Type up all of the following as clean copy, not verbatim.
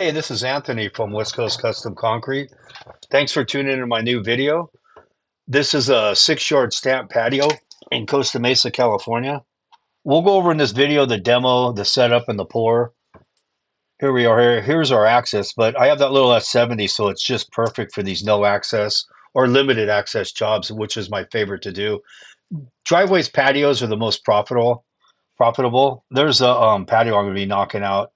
Hey, this is Anthony from West Coast Custom Concrete. Thanks for tuning into my new video. This is a 6-yard stamp patio in Costa Mesa, California. We'll go over in this video the demo, the setup, and the pour. Here we are. Here's our access, but I have that little S70, so it's just perfect for these no access or limited access jobs, which is my favorite to do. Driveways patios are the most profitable. Profitable. There's a patio I'm going to be knocking out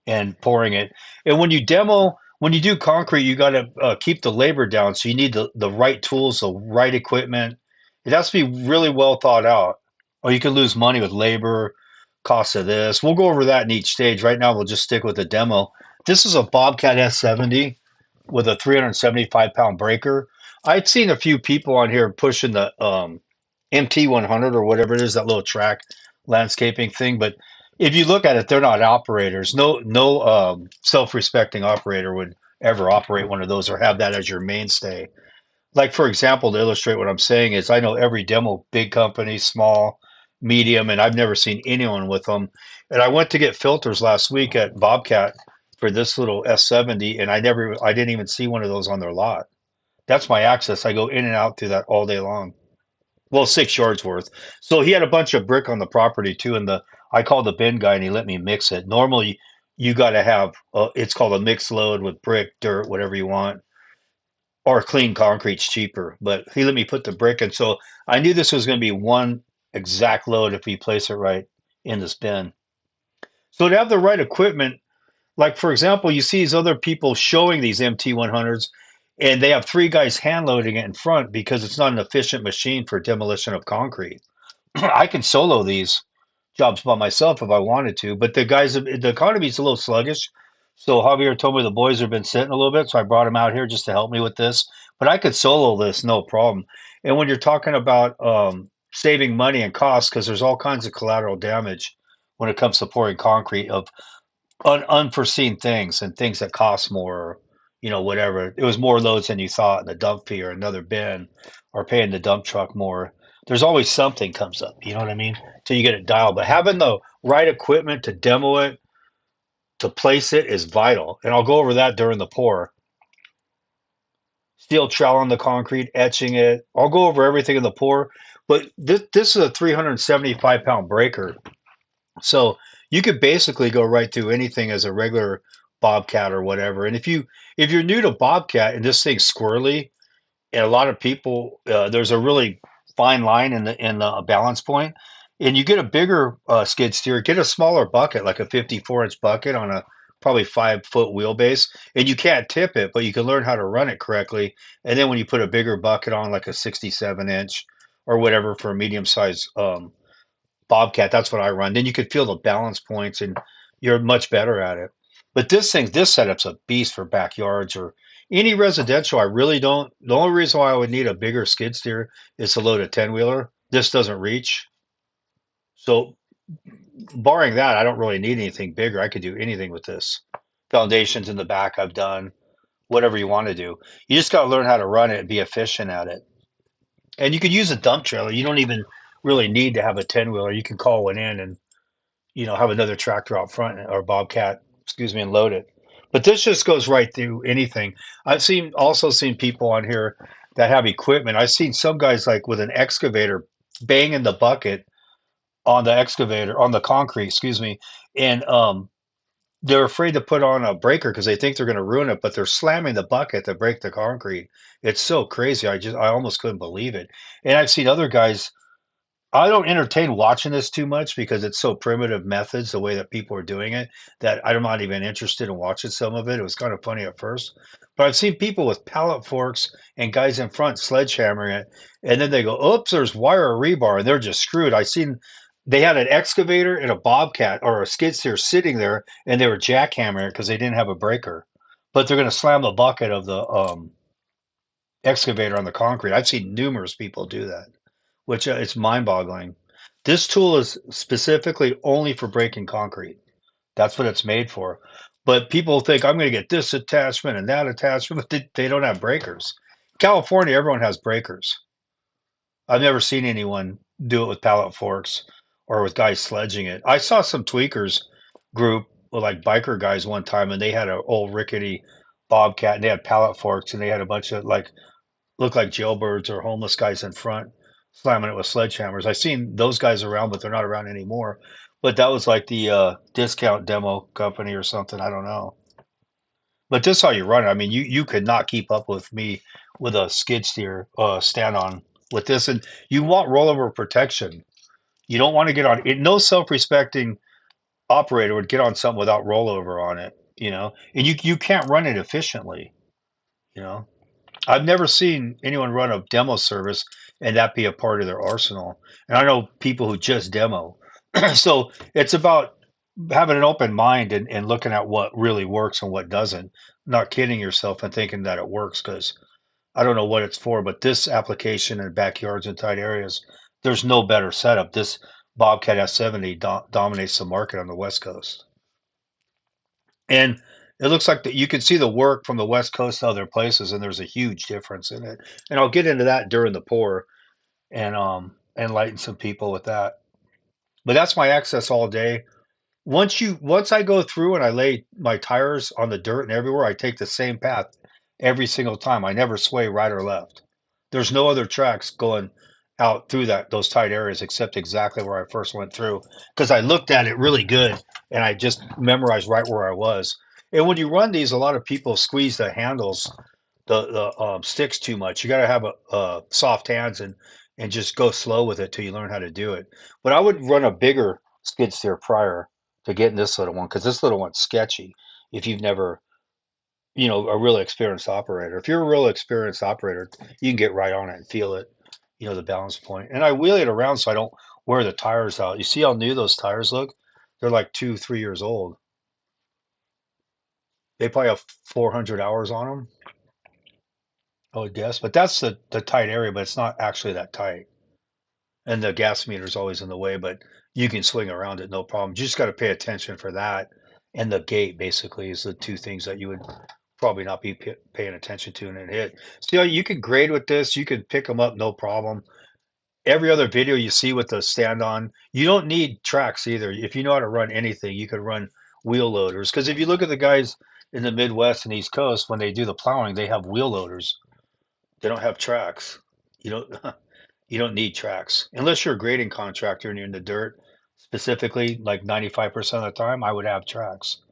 and pouring it. And when you do concrete, you got to keep the labor down. So you need the right tools, the right equipment. It has to be really well thought out, or you can lose money with labor, cost of this. We'll go over that in each stage. Right now, we'll just stick with the demo. This is a Bobcat S70 with a 375-pound breaker. I've seen a few people on here pushing the MT100 or whatever it is, that little track landscaping thing. But if you look at it, they're not operators. No self-respecting operator would ever operate one of those or have that as your mainstay. Like, for example, to illustrate what I'm saying is I know every demo, big company, small, medium, and I've never seen anyone with them. And I went to get filters last week at Bobcat for this little S70, and I didn't even see one of those on their lot. That's my access. I go in and out through that all day long. Well, 6 yards worth. So he had a bunch of brick on the property too, and the I called the bin guy and he let me mix it. Normally, you got to have it's called a mixed load with brick, dirt, whatever you want, or clean concrete's cheaper. But he let me put the brick in, so I knew this was going to be one exact load if we place it right in this bin. So to have the right equipment, like for example, you see these other people showing these MT100s, and they have three guys hand loading it in front because it's not an efficient machine for demolition of concrete. I can solo these jobs by myself if I wanted to, but the economy's a little sluggish. So Javier told me the boys have been sitting a little bit, so I brought them out here just to help me with this. But I could solo this, no problem. And when you're talking about saving money and costs, because there's all kinds of collateral damage when it comes to pouring concrete of unforeseen things and things that cost more, whatever. It was more loads than you thought, and the dump fee or another bin or paying the dump truck more. There's always something comes up, you know what I mean? Till you get it dialed. But having the right equipment to demo it, to place it is vital. And I'll go over that during the pour. Steel trowel on the concrete, etching it. I'll go over everything in the pour. But this is a 375-pound breaker. So you could basically go right through anything as a regular Bobcat or whatever. And if you're new to Bobcat and this thing's squirrely, and a lot of people, there's a really fine line in the balance point, and you get a bigger skid steer, get a smaller bucket, like a 54-inch bucket on a probably 5-foot wheelbase, and you can't tip it, but you can learn how to run it correctly. And then when you put a bigger bucket on, like a 67-inch or whatever for a medium-sized Bobcat, that's what I run. Then you could feel the balance points, and you're much better at it. But this setup's a beast for backyards or any residential. I really don't. The only reason why I would need a bigger skid steer is to load a 10-wheeler. This doesn't reach. So, barring that, I don't really need anything bigger. I could do anything with this. Foundations in the back, I've done whatever you want to do. You just got to learn how to run it and be efficient at it. And you could use a dump trailer. You don't even really need to have a 10-wheeler. You can call one in and have another tractor out front or Bobcat, excuse me, and load it. But this just goes right through anything. Also seen people on here that have equipment. I've seen some guys like with an excavator banging the bucket on the excavator on the concrete, excuse me, and they're afraid to put on a breaker because they think they're going to ruin it, but they're slamming the bucket to break the concrete. It's so crazy. I almost couldn't believe it. And I've seen other guys. I don't entertain watching this too much because it's so primitive methods, the way that people are doing it, that I'm not even interested in watching some of it. It was kind of funny at first. But I've seen people with pallet forks and guys in front sledgehammering it, and then they go, oops, there's wire or rebar, and they're just screwed. I seen they had an excavator and a bobcat or a skid steer sitting there, and they were jackhammering it because they didn't have a breaker. But they're going to slam the bucket of the excavator on the concrete. I've seen numerous people do that, which it's mind-boggling. This tool is specifically only for breaking concrete. That's what it's made for. But people think I'm going to get this attachment and that attachment, but they don't have breakers. California, everyone has breakers. I've never seen anyone do it with pallet forks or with guys sledging it. I saw some tweakers group with like biker guys one time, and they had an old rickety Bobcat, and they had pallet forks, and they had a bunch of like looked like jailbirds or homeless guys in front slamming it with sledgehammers. I've seen those guys around, but they're not around anymore. But that was like the discount demo company or something. I don't know. But this is how you run it. I mean, you could not keep up with me with a skid steer stand on with this, and you want rollover protection. You don't want to get on it. No self-respecting operator would get on something without rollover on it, and you can't run it efficiently, you know. I've never seen anyone run a demo service and that be a part of their arsenal. And I know people who just demo. So it's about having an open mind and looking at what really works and what doesn't, not kidding yourself and thinking that it works because I don't know what it's for, but this application in backyards and tight areas, there's no better setup. This Bobcat S70 dominates the market on the West Coast. And it looks like that you can see the work from the West Coast to other places, and there's a huge difference in it. And I'll get into that during the pour and enlighten some people with that. But that's my access all day. Once I go through and I lay my tires on the dirt and everywhere, I take the same path every single time. I never sway right or left. There's no other tracks going out through those tight areas except exactly where I first went through because I looked at it really good and I just memorized right where I was. And when you run these, a lot of people squeeze the handles, the sticks too much. You got to have a soft hands and just go slow with it till you learn how to do it. But I would run a bigger skid steer prior to getting this little one because this little one's sketchy. If you've never, a really experienced operator. If you're a real experienced operator, you can get right on it and feel it, the balance point. And I wheel it around so I don't wear the tires out. You see how new those tires look? They're like 2, 3 years old. They probably have 400 hours on them, I would guess. But that's the tight area, but it's not actually that tight. And the gas meter's always in the way, but you can swing around it no problem. You just got to pay attention for that. And the gate basically is the two things that you would probably not be paying attention to and it hit. So you can grade with this. You can pick them up no problem. Every other video you see with the stand on, you don't need tracks either. If you know how to run anything, you could run wheel loaders. Because if you look at the guys in the Midwest and East Coast, when they do the plowing, they have wheel loaders. They don't have tracks. You don't you don't need tracks unless you're a grading contractor and you're in the dirt. Specifically, like 95% of the time, I would have tracks.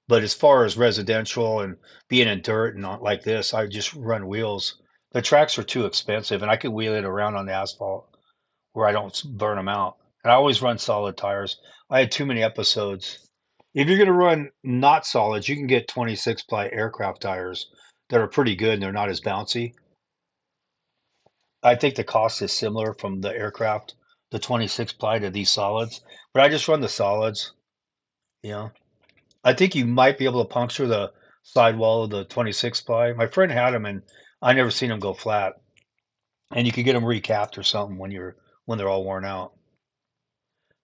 But as far as residential and being in dirt and not like this, I just run wheels. The tracks are too expensive, and I can wheel it around on the asphalt where I don't burn them out. And I always run solid tires. I had too many episodes. If you're going to run not solids, you can get 26 ply aircraft tires that are pretty good and they're not as bouncy. I think the cost is similar from the aircraft, the 26 ply to these solids, but I just run the solids, you know. I think you might be able to puncture the sidewall of the 26 ply. My friend had them and I never seen them go flat. And you could get them recapped or something when they're all worn out.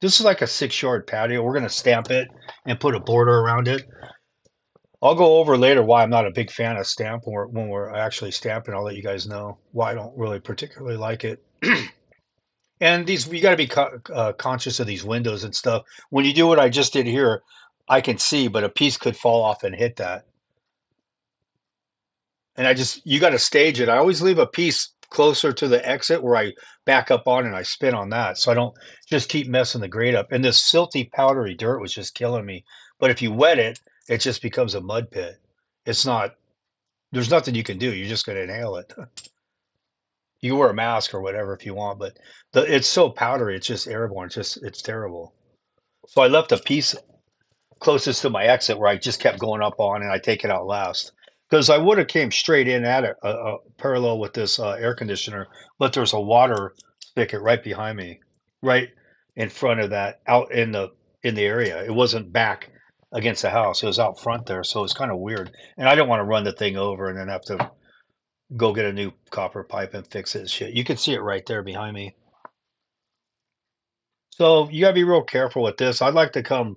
This is like a 6 yard patio. We're gonna stamp it and put a border around it. I'll go over later why I'm not a big fan of stamp when we're actually stamping. I'll let you guys know why I don't really particularly like it. And these, you got to be conscious of these windows and stuff. When you do what I just did here, I can see, but a piece could fall off and hit that. And you got to stage it. I always leave a piece closer to the exit where I back up on and I spin on that. So I don't just keep messing the grate up. And this silty, powdery dirt was just killing me. But if you wet it, it just becomes a mud pit. It's not, there's nothing you can do. You're just going to inhale it. You can wear a mask or whatever if you want, but it's so powdery. It's just airborne. It's terrible. So I left a piece closest to my exit where I just kept going up on and I take it out last. Because I would have came straight in at it, parallel with this air conditioner, but there's a water spigot right behind me, right in front of that, out in the area. It wasn't back against the house; it was out front there, so it's kind of weird. And I don't want to run the thing over and then have to go get a new copper pipe and fix it. And shit, you can see it right there behind me. So you gotta be real careful with this. I'd like to come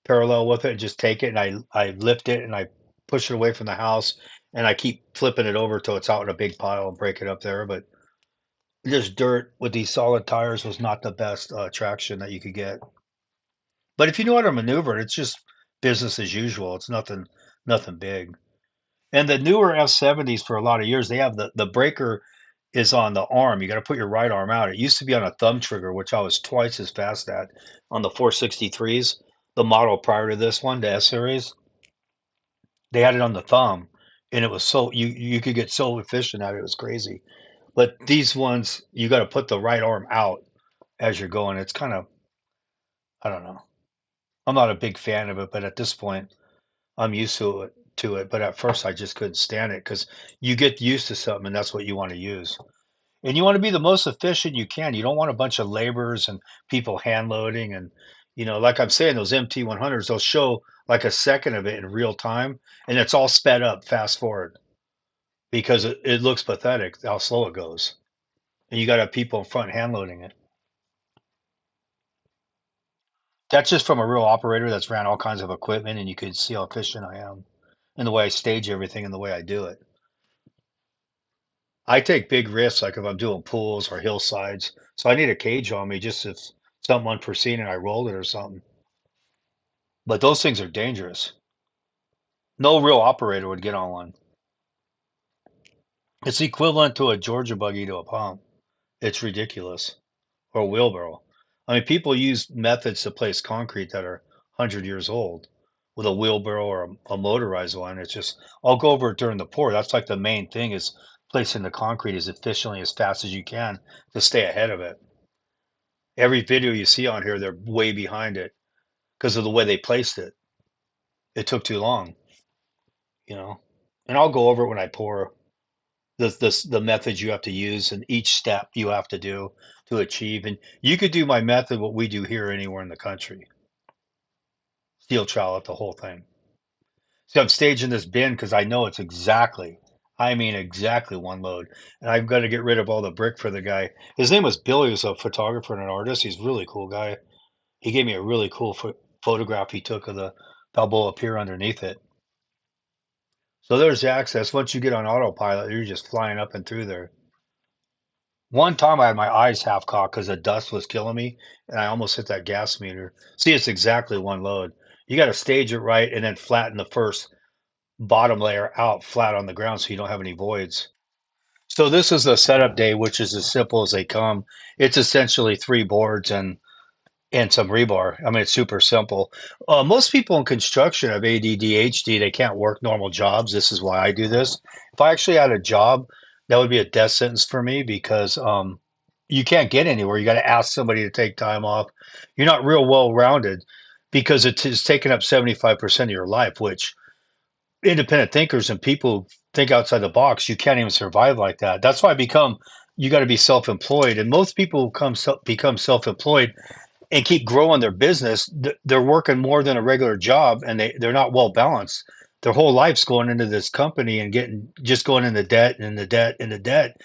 parallel with it and just take it and I lift it and I push it away from the house and I keep flipping it over till it's out in a big pile and break it up there. But just dirt with these solid tires was not the best traction that you could get. But if you know how to maneuver it, it's just business as usual. It's nothing big. And the newer F-70s for a lot of years, they have the breaker is on the arm. You got to put your right arm out. It used to be on a thumb trigger, which I was twice as fast at on the 463s. The model prior to this one, the S series, they had it on the thumb, and it was so you could get so efficient at it. It was crazy. But these ones, you got to put the right arm out as you're going. It's kind of, I don't know. I'm not a big fan of it, but at this point, I'm used to it. But at first, I just couldn't stand it because you get used to something, and that's what you want to use. And you want to be the most efficient you can. You don't want a bunch of laborers and people hand loading. And, like I'm saying, those MT100s, they'll show like a second of it in real time, and it's all sped up fast forward because it looks pathetic how slow it goes. And you got to have people in front hand loading it. That's just from a real operator that's ran all kinds of equipment, and you could see how efficient I am and the way I stage everything and the way I do it. I take big risks, like if I'm doing pools or hillsides. So I need a cage on me just if something unforeseen and I roll it or something. But those things are dangerous. No real operator would get on one. It's equivalent to a Georgia buggy to a pump. It's ridiculous. Or a wheelbarrow. I mean, people use methods to place concrete that are 100 years old with a wheelbarrow or a motorized one. It's just, I'll go over it during the pour. That's like the main thing is placing the concrete as efficiently as fast as you can to stay ahead of it. Every video you see on here, they're way behind it because of the way they placed it. It took too long, you know. And I'll go over it when I pour the methods you have to use and each step you have to do to achieve. And you could do my method, what we do here anywhere in the country. Steel trowel the whole thing. See, I'm staging this bin because I know it's exactly, I mean exactly one load. And I've got to get rid of all the brick for the guy. His name was Billy, he was a photographer and an artist. He's a really cool guy. He gave me a really cool photograph he took of the Balboa Pier underneath it. So there's the access. Once you get on autopilot, you're just flying up and through there. One time I had my eyes half cocked because the dust was killing me, and I almost hit that gas meter. See, it's exactly one load. You got to stage it right and then flatten the first bottom layer out flat on the ground so you don't have any voids. So this is the setup day, which is as simple as they come. It's essentially three boards and some rebar. I mean, it's super simple. Most people in construction have ADD, HD. They can't work normal jobs. This is why I do this. If I actually had a job, that would be a death sentence for me because you can't get anywhere. You got to ask somebody to take time off. You're not real well rounded because it is taking up 75% of your life, which independent thinkers and people who think outside the box, you can't even survive like that. That's why you got to be self-employed. And most people who become self-employed and keep growing their business, they're working more than a regular job and they're not well balanced. Their whole life's going into this company and just going into debt and into debt and into debt.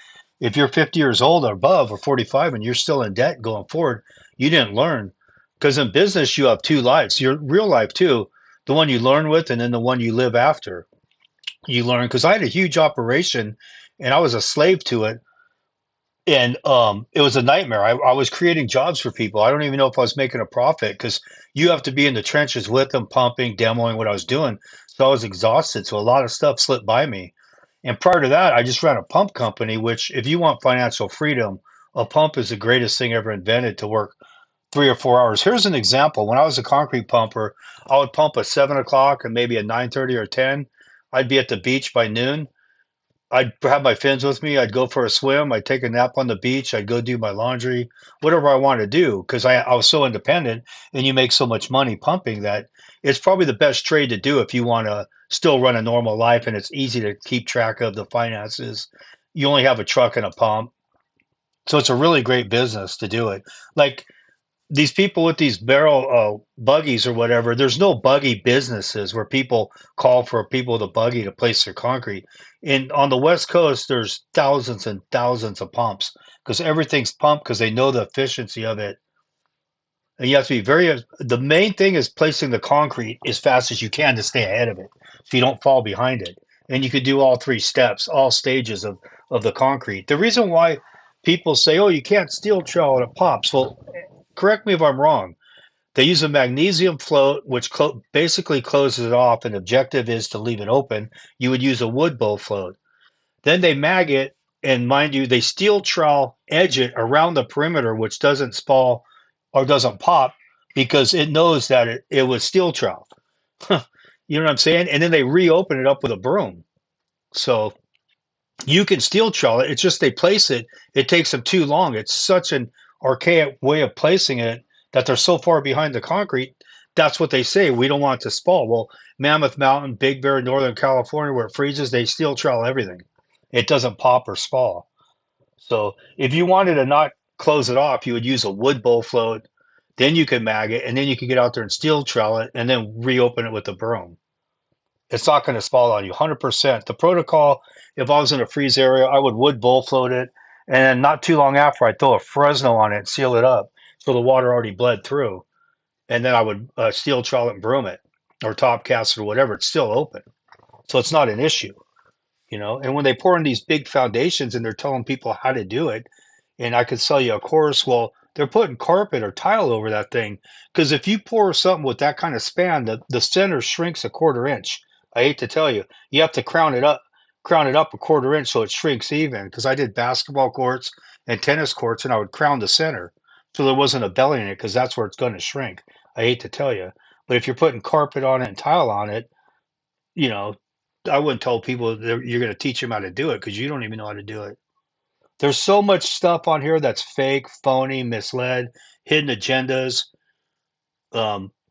If you're 50 years old or above or 45 and you're still in debt going forward, you didn't learn. Because in business, you have two lives, your real life too, the one you learn with and then the one you live after. You learn because I had a huge operation and I was a slave to it and it was a nightmare. I was creating jobs for people. I don't even know if I was making a profit because you have to be in the trenches with them, pumping, demoing what I was doing. So I was exhausted. So a lot of stuff slipped by me. And prior to that, I just ran a pump company, which, if you want financial freedom, a pump is the greatest thing ever invented to work 3 or 4 hours. Here's an example. When I was a concrete pumper, I would pump at 7 o'clock and maybe at 9:30 or 10. I'd be at the beach by noon. I'd have my fins with me. I'd go for a swim. I'd take a nap on the beach. I'd go do my laundry, whatever I want to do, because I was so independent and you make so much money pumping that it's probably the best trade to do if you want to still run a normal life and it's easy to keep track of the finances. You only have a truck and a pump. So it's a really great business to do it. Like these people with these barrel buggies or whatever, there's no buggy businesses where people call for people with a buggy to place their concrete. And on the West Coast, there's thousands and thousands of pumps because everything's pumped because they know the efficiency of it. And you have to be the main thing is placing the concrete as fast as you can to stay ahead of it so you don't fall behind it. And you could do all three steps, all stages of the concrete. The reason why people say, oh, you can't steel trowel and it pops. Well, correct me if I'm wrong. They use a magnesium float, which basically closes it off, and the objective is to leave it open. You would use a wood bowl float. Then they mag it, and mind you, they steel trowel edge it around the perimeter, which doesn't spall or doesn't pop because it knows that it was steel trowel. You know what I'm saying? And then they reopen it up with a broom. So you can steel trowel it. It's just they place it. It takes them too long. It's such an archaic way of placing it that they're so far behind the concrete. That's what they say. We don't want it to spall. Well, Mammoth Mountain, Big Bear, Northern California, where it freezes, they steel trowel everything. It doesn't pop or spall. So if you wanted to not close it off, you would use a wood bowl float. Then you could mag it, and then you could get out there and steel trowel it, and then reopen it with a broom. It's not going to spall on you 100%. The protocol, if I was in a freeze area, I would bowl float it, and not too long after, I'd throw a Fresno on it and seal it up so the water already bled through. And then I would steel trowel it and broom it, or top cast it or whatever. It's still open. So it's not an issue, you know. And when they pour in these big foundations and they're telling people how to do it, and I could sell you a course, well, they're putting carpet or tile over that thing. Because if you pour something with that kind of span, the center shrinks a quarter inch. I hate to tell you, you have to crown it up a quarter inch so it shrinks even. Because I did basketball courts and tennis courts, and I would crown the center so there wasn't a belly in it, because that's where it's going to shrink. I hate to tell you, but if you're putting carpet on it and tile on it, you know, I wouldn't tell people that you're going to teach them how to do it because you don't even know how to do it. There's so much stuff on here that's fake, phony, misled, hidden agendas.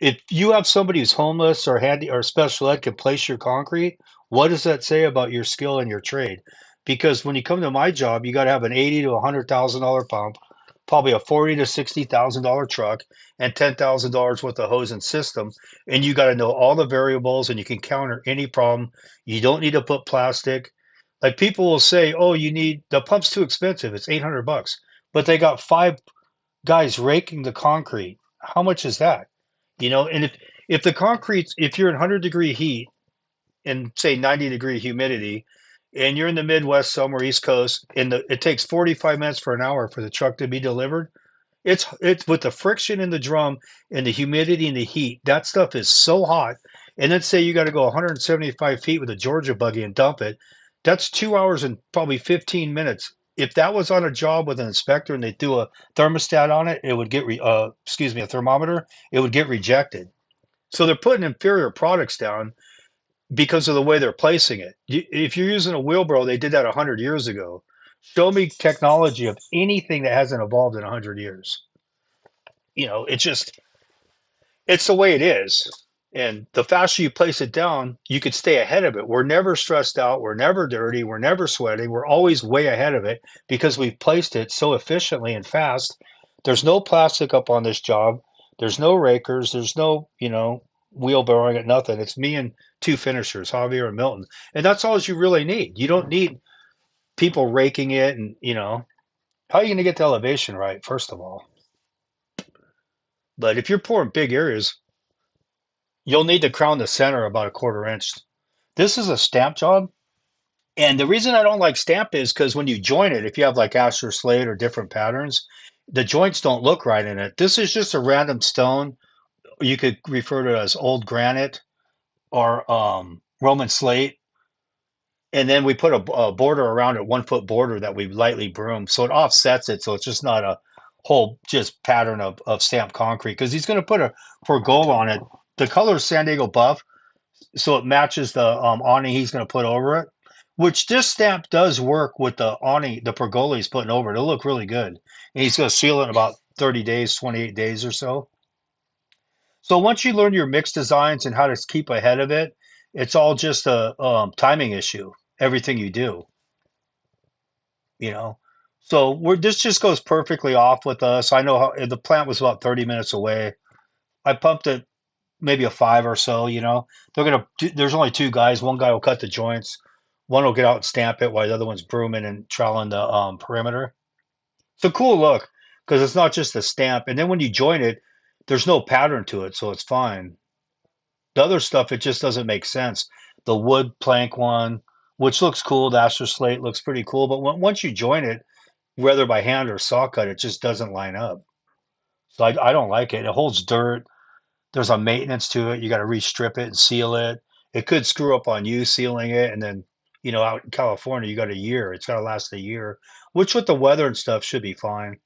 If you have somebody who's homeless or handy or special ed can place your concrete, what does that say about your skill and your trade? Because when you come to my job, you got to have an $80 to $100,000 pump, probably a $40 to $60,000 truck, and $10,000 worth of hose and system, and you got to know all the variables, and you can counter any problem. You don't need to put plastic. Like people will say, "Oh, you need the pump's too expensive. It's $800," but they got five guys raking the concrete. How much is that? You know, and if the concrete's if you're in 100-degree heat and say 90-degree humidity, and you're in the Midwest somewhere, East Coast, and it takes 45 minutes for an hour for the truck to be delivered, it's with the friction in the drum and the humidity and the heat, that stuff is so hot. And let's say you got to go 175 feet with a Georgia buggy and dump it. That's 2 hours and probably 15 minutes. If that was on a job with an inspector and they threw a thermostat on it, it would get a thermometer, it would get rejected. So they're putting inferior products down because of the way they're placing it. If you're using a wheelbarrow, they did that 100 years ago. Show me technology of anything that hasn't evolved in 100 years. You know, it's the way it is. And the faster you place it down, you could stay ahead of it. We're never stressed out. We're never dirty. We're never sweating. We're always way ahead of it because we've placed it so efficiently and fast. There's no plastic up on this job. There's no rakers. There's no, wheelbarrowing at nothing. It's me and two finishers, Javier and Milton. And that's all you really need. You don't need people raking it. And, how are you going to get the elevation right, first of all? But if you're pouring big areas, you'll need to crown the center about a quarter inch. This is a stamp job. And the reason I don't like stamp is because when you join it, if you have like Asher slate or different patterns, the joints don't look right in it. This is just a random stone. You could refer to it as old granite or Roman slate. And then we put a border around it, 1 foot border that we lightly broom. So it offsets it. So it's just not a whole just pattern of stamped concrete because he's going to put a pergola on it. The color is San Diego buff, so it matches the awning he's going to put over it, which this stamp does work with the awning, the pergola he's putting over it. It'll look really good. And he's going to seal it in about 30 days, 28 days or so. So once you learn your mix designs and how to keep ahead of it, it's all just a timing issue, everything you do, you know. So this just goes perfectly off with us. I know how the plant was about 30 minutes away. I pumped it maybe a 5 or so, there's only two guys. One guy will cut the joints. One will get out and stamp it while the other one's brooming and troweling the perimeter. It's a cool look because it's not just a stamp. And then when you join it, there's no pattern to it, so it's fine. The other stuff, it just doesn't make sense. The wood plank one, which looks cool, the Asher slate looks pretty cool, but once you join it, whether by hand or saw cut, it just doesn't line up. So I don't like it. It holds dirt. There's a maintenance to it. You got to restrip it and seal it. It could screw up on you sealing it, and then out in California, you got a year. It's got to last a year, which with the weather and stuff should be fine.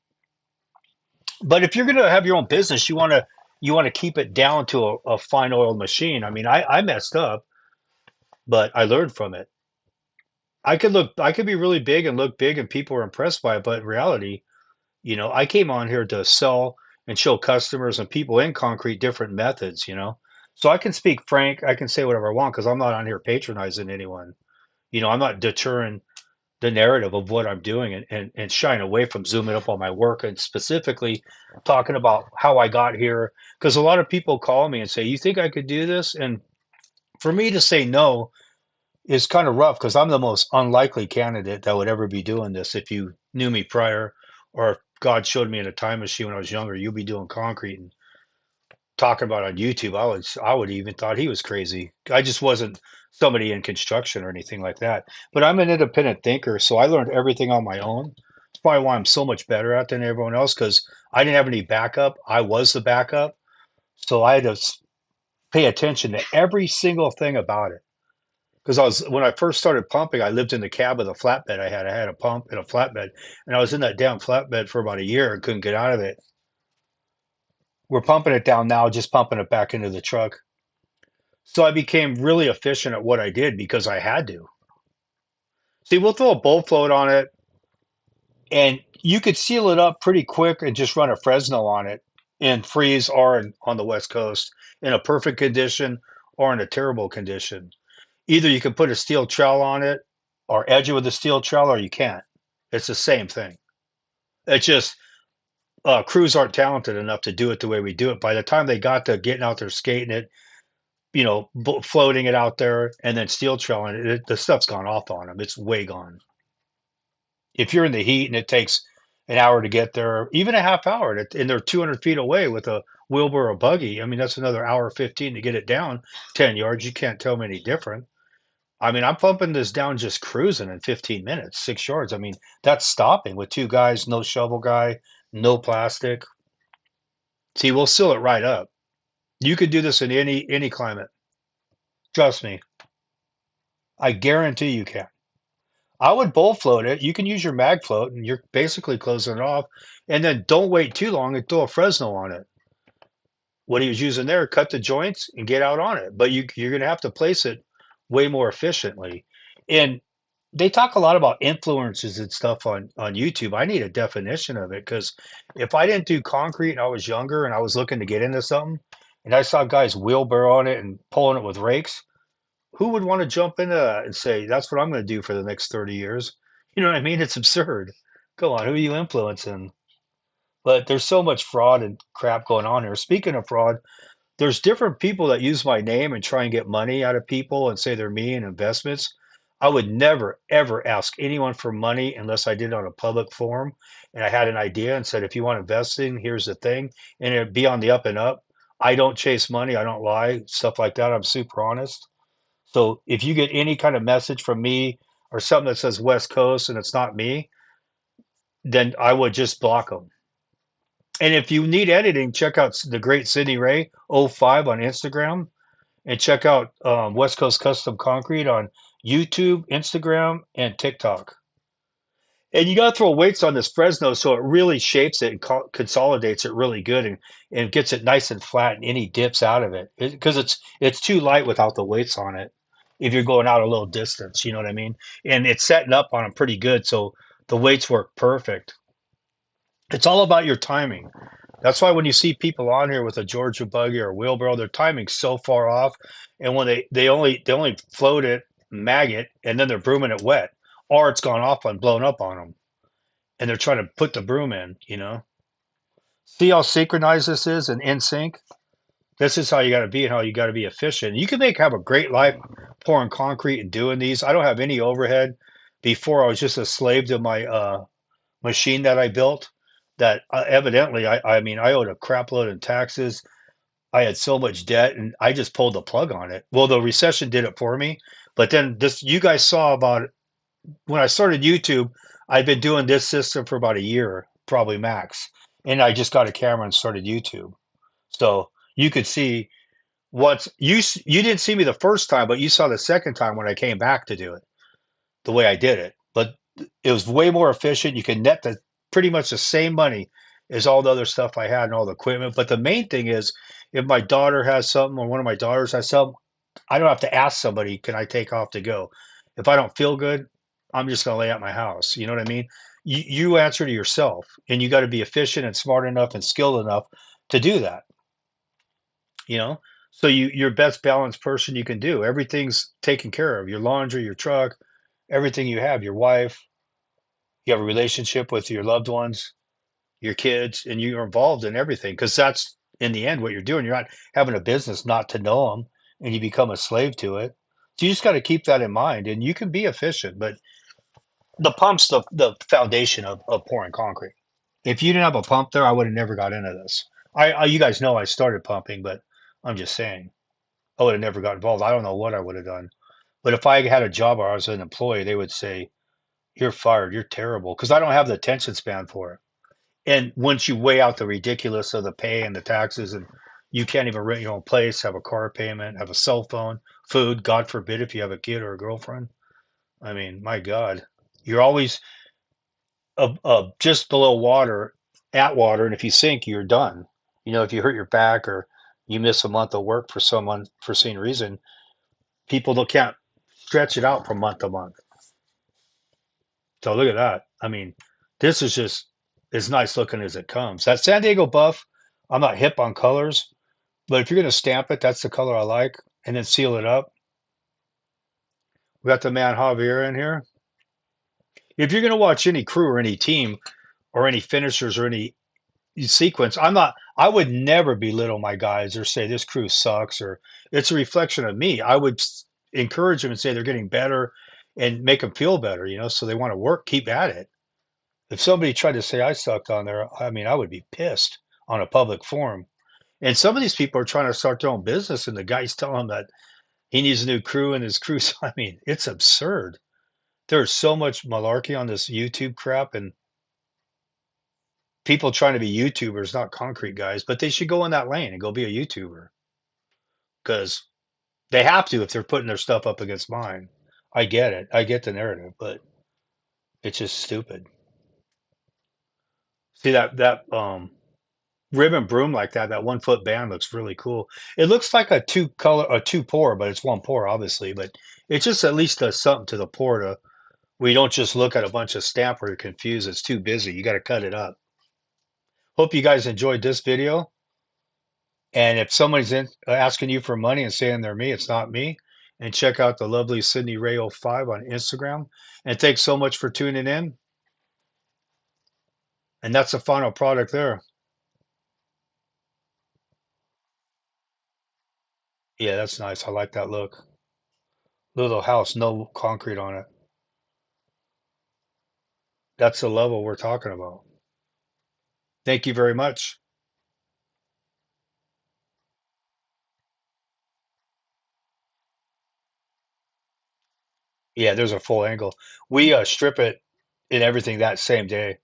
But if you're gonna have your own business, you want to keep it down to a fine oiled machine. I mean, I messed up, but I learned from it. I could be really big and look big, and people are impressed by it. But in reality, I came on here to sell and show customers and people in concrete different methods. So I can speak frank, I can say whatever I want because I'm not on here patronizing anyone. I'm not deterring the narrative of what I'm doing and shying away from zooming up on my work and specifically talking about how I got here. Because a lot of people call me and say, "You think I could do this?" And for me to say no is kind of rough because I'm the most unlikely candidate that would ever be doing this. If you knew me prior, or if God showed me in a time machine when I was younger, you'll be doing concrete and talking about on YouTube. I would even thought he was crazy. I just wasn't somebody in construction or anything like that. But I'm an independent thinker, so I learned everything on my own. It's probably why I'm so much better at than everyone else because I didn't have any backup. I was the backup, so I had to pay attention to every single thing about it. Because when I first started pumping, I lived in the cab of the flatbed I had. I had a pump in a flatbed, and I was in that damn flatbed for about a year and couldn't get out of it. We're pumping it down now, just pumping it back into the truck. So I became really efficient at what I did because I had to. See, we'll throw a bowl float on it, and you could seal it up pretty quick and just run a Fresno on it in freeze or on the West Coast in a perfect condition or in a terrible condition. Either you can put a steel trowel on it or edge it with a steel trowel, or you can't. It's the same thing. It's just crews aren't talented enough to do it the way we do it. By the time they got to getting out there skating it, floating it out there and then steel trailing it, the stuff's gone off on them. It's way gone. If you're in the heat and it takes an hour to get there, even a half hour, and they're 200 feet away with a wheelbarrow buggy, I mean, that's another hour 15 to get it down 10 yards. You can't tell me any different. I mean, I'm pumping this down just cruising in 15 minutes, 6 yards. I mean, that's stopping with two guys, no shovel guy, no plastic. See, we'll seal it right up. You could do this in any climate. Trust me. I guarantee you can. I would bowl float it. You can use your mag float, and you're basically closing it off. And then don't wait too long and throw a Fresno on it. What he was using there, cut the joints and get out on it. But you're going to have to place it way more efficiently. And they talk a lot about influences and stuff on YouTube. I need a definition of it because if I didn't do concrete and I was younger and I was looking to get into something, and I saw guys wheelbarrow on it and pulling it with rakes, who would want to jump into that and say, that's what I'm going to do for the next 30 years? You know what I mean? It's absurd. Come on, who are you influencing? But there's so much fraud and crap going on here. Speaking of fraud, there's different people that use my name and try and get money out of people and say they're me and investments. I would never, ever ask anyone for money unless I did it on a public forum and I had an idea and said, if you want investing, here's the thing. And it'd be on the up and up. I don't chase money. I don't lie, stuff like that. I'm super honest. So if you get any kind of message from me or something that says West Coast and it's not me, then I would just block them. And if you need editing, check out the great Sydney Ray '05 on Instagram, and check out West Coast Custom Concrete on YouTube, Instagram, and TikTok. And you got to throw weights on this Fresno so it really shapes it and consolidates it really good and gets it nice and flat and any dips out of it because it's too light without the weights on it. If you're going out a little distance, you know what I mean? And it's setting up on them pretty good, so the weights work perfect. It's all about your timing. That's why when you see people on here with a Georgia buggy or a wheelbarrow, their timing's so far off, and when they only float it, mag it, and then they're brooming it wet, or it's gone off and blown up on them, and they're trying to put the broom in. See how synchronized this is and in sync? This is how you got to be and how you got to be efficient. You can have a great life pouring concrete and doing these. I don't have any overhead. Before I was just a slave to my machine that I built. That evidently, I mean, I owed a crap load in taxes. I had so much debt, and I just pulled the plug on it. Well, the recession did it for me. But then you guys saw about when I started YouTube. I've been doing this system for about a year, probably max, and I just got a camera and started YouTube. So You could see you didn't see me the first time, but you saw the second time when I came back to do it the way I did it. But it was way more efficient. You can net the pretty much the same money as all the other stuff I had and all the equipment. But the main thing is, if my daughter has something or one of my daughters has something, I don't have to ask somebody, can I take off to go? If I don't feel good, I'm just going to lay out my house. You know what I mean? You answer to yourself, and you got to be efficient and smart enough and skilled enough to do that. You know, so you're best balanced person you can do. Everything's taken care of. Your laundry, your truck, everything you have, your wife, you have a relationship with your loved ones, your kids, and you're involved in everything because that's in the end what you're doing. You're not having a business not to know them and you become a slave to it. So you just got to keep that in mind and you can be efficient, but the pump's the foundation of pouring concrete. If you didn't have a pump there, I would have never got into this. You guys know I started pumping, but I'm just saying I would have never got involved. I don't know what I would have done. But if I had a job or I was an employee, they would say, "You're fired. You're terrible," because I don't have the attention span for it. And once you weigh out the ridiculous of the pay and the taxes, and you can't even rent your own place, have a car payment, have a cell phone, food, God forbid if you have a kid or a girlfriend. I mean, my God, you're always just below water, at water, and if you sink, you're done. You know, if you hurt your back or you miss a month of work for some unforeseen reason, people don't can't stretch it out from month to month. So look at that. I mean, this is just as nice looking as it comes. That San Diego buff, I'm not hip on colors, but if you're gonna stamp it, that's the color I like, and then seal it up. We got the man Javier in here. If you're gonna watch any crew or any team or any finishers or any sequence, I would never belittle my guys or say this crew sucks or it's a reflection of me. I would encourage them and say they're getting better and make them feel better, you know, so they want to work, keep at it. If somebody tried to say I sucked on there, I mean, I would be pissed on a public forum. And some of these people are trying to start their own business, and the guy's telling them that he needs a new crew and his crew. I mean, it's absurd. There's so much malarkey on this YouTube crap, and people trying to be YouTubers, not concrete guys, but they should go in that lane and go be a YouTuber because they have to if they're putting their stuff up against mine. I get it. I get the narrative, but it's just stupid. See that ribbon broom like that 1 foot band looks really cool. It looks like a two pour, but it's one pour obviously, but it just at least does something to the pour to we don't just look at a bunch of stamp where you're confused. It's too busy. You got to cut it up. Hope you guys enjoyed this video. And if somebody's asking you for money and saying they're me, it's not me. And check out the lovely Sydney Ray 05 on Instagram. And thanks so much for tuning in. And that's the final product there. Yeah, that's nice. I like that look. Little house, no concrete on it. That's the level we're talking about. Thank you very much. Yeah, there's a full angle. We strip it and everything that same day.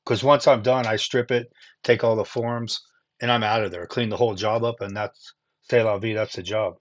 Because once I'm done, I strip it, take all the forms, and I'm out of there. Clean the whole job up, and that's c'est la vie. That's the job.